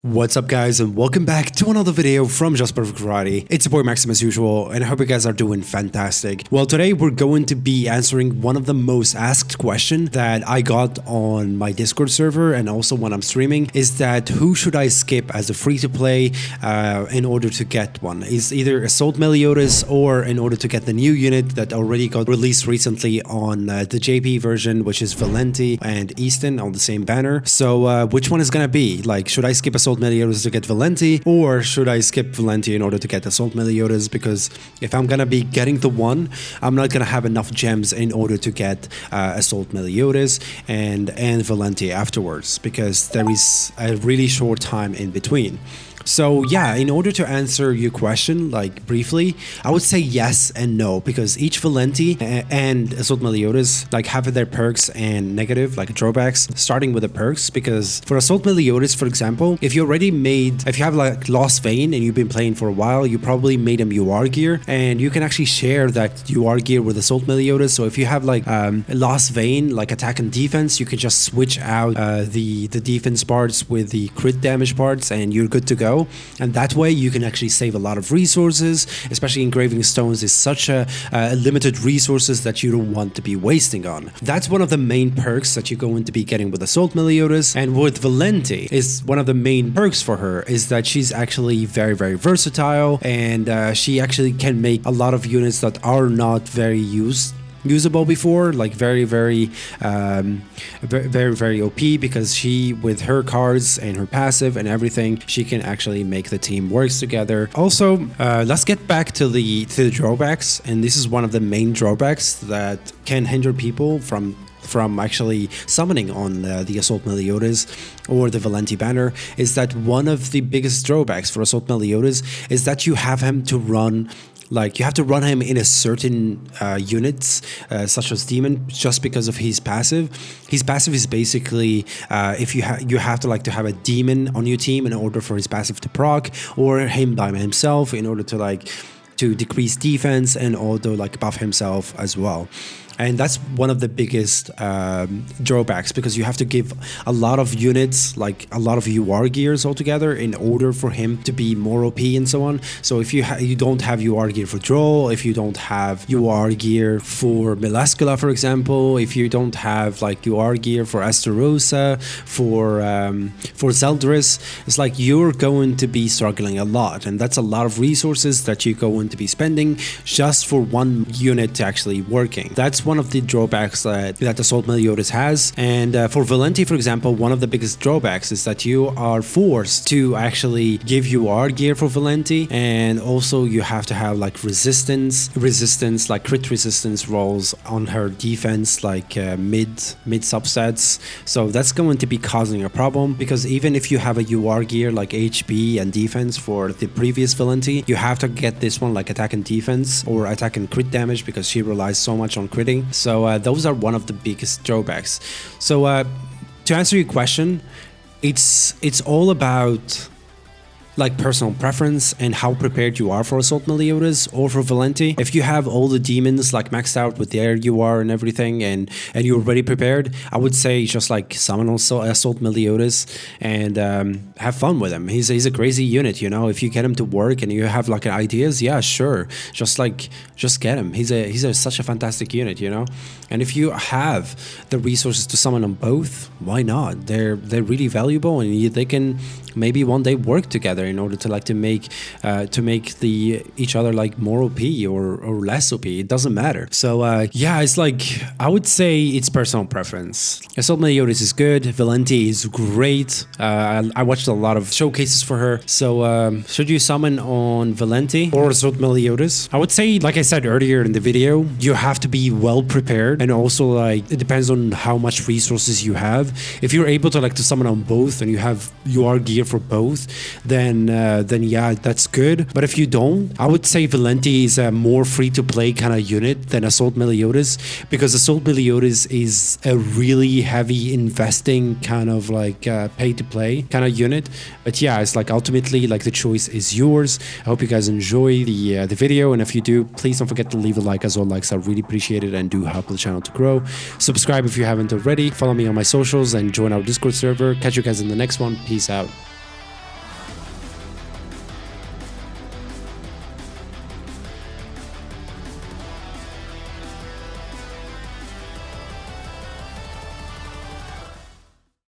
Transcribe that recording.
What's up guys, and welcome back to another video from Just Perfect Karate. It's your boy Maxim as usual, and I hope you guys are doing fantastic. Well, today we're going to be answering one of the most asked questions that I got on my Discord server and also when I'm streaming, is that who should I skip as a free-to-play in order to get one? Is either Assault Meliodas or in order to get the new unit that already got released recently on the JP version, which is Valenti and Easton on the same banner. So which one is gonna be? Like, should I skip Assault Meliodas to get Valenti, or should I skip Valenti in order to get Assault Meliodas? Because if I'm gonna be getting the one, I'm not gonna have enough gems in order to get Assault Meliodas and Valenti afterwards, because there is a really short time in between. So yeah, in order to answer your question, like briefly, I would say yes and no, because each Valenti and Assault Meliodas like have their perks and negative like drawbacks, starting with the perks. Because for Assault Meliodas, for example, if you have like Lost Vein and you've been playing for a while, you probably made him UR gear, and you can actually share that UR gear with Assault Meliodas. So if you have like Lost Vein, like attack and defense, you can just switch out the defense parts with the crit damage parts and you're good to go. And that way you can actually save a lot of resources, especially engraving stones is such a limited resources that you don't want to be wasting on. That's one of the main perks that you're going to be getting with Assault Meliodas. And with Valenti, is one of the main perks for her is that she's actually very versatile, and she actually can make a lot of units that are not very usable before, like very OP, because she, with her cards and her passive and everything, she can actually make the team works together. Also, let's get back to the drawbacks, and this is one of the main drawbacks that can hinder people from actually summoning on the Assault Meliodas or the Valenti banner, is that one of the biggest drawbacks for Assault Meliodas is that you have him to run. Like, you have to run him in a certain units, such as Demon, just because of his passive. His passive is basically, if you have to have a Demon on your team in order for his passive to proc, or him by himself in order to decrease defense and also buff himself as well. And that's one of the biggest drawbacks, because you have to give a lot of units, like a lot of UR gears altogether, in order for him to be more OP and so on. So if you don't have UR gear for Droll, if you don't have UR gear for Melascula, for example, if you don't have like UR gear for Astarosa, for Zeldris, it's like you're going to be struggling a lot, and that's a lot of resources that you're going to be spending just for one unit to actually working. That's one of the drawbacks that Assault Meliodas has. And for Valenti, for example, one of the biggest drawbacks is that you are forced to actually give UR gear for Valenti, and also you have to have like resistance, like crit resistance rolls on her defense, like mid subsets. So that's going to be causing a problem, because even if you have a UR gear like HP and defense for the previous Valenti, you have to get this one like attack and defense or attack and crit damage, because she relies so much on critting. So those are one of the biggest drawbacks. So to answer your question, it's all about like personal preference and how prepared you are for Assault Meliodas or for Valenti. If you have all the demons like maxed out with their UR and everything, and you're already prepared, I would say just like summon also Assault Meliodas and have fun with him. He's a crazy unit, you know. If you get him to work and you have like ideas, yeah, sure, just get him. He's such a fantastic unit, you know. And if you have the resources to summon them both, why not? They're really valuable, and they can maybe one day work together in order to make each other like more OP or less OP. It doesn't matter. So yeah, it's like, I would say it's personal preference. Assault Meliodas is good. Valenti is great. I watched a lot of showcases for her. So should you summon on Valenti or Assault Meliodas? I would say, like I said earlier in the video, you have to be well prepared, and also like it depends on how much resources you have. If you're able to summon on both and you have UR gear for both, then yeah, that's good. But if you don't, I would say Valenti is a more free-to-play kind of unit than Assault Meliodas, because Assault Meliodas is a really heavy investing kind of like pay-to-play kind of unit. But yeah, it's like ultimately like the choice is yours. I hope you guys enjoy the video, and if you do, please don't forget to leave a like, as all likes are really appreciated and do help the channel to grow. Subscribe if you haven't already. Follow me on my socials and join our Discord server. Catch you guys in the next one. Peace out.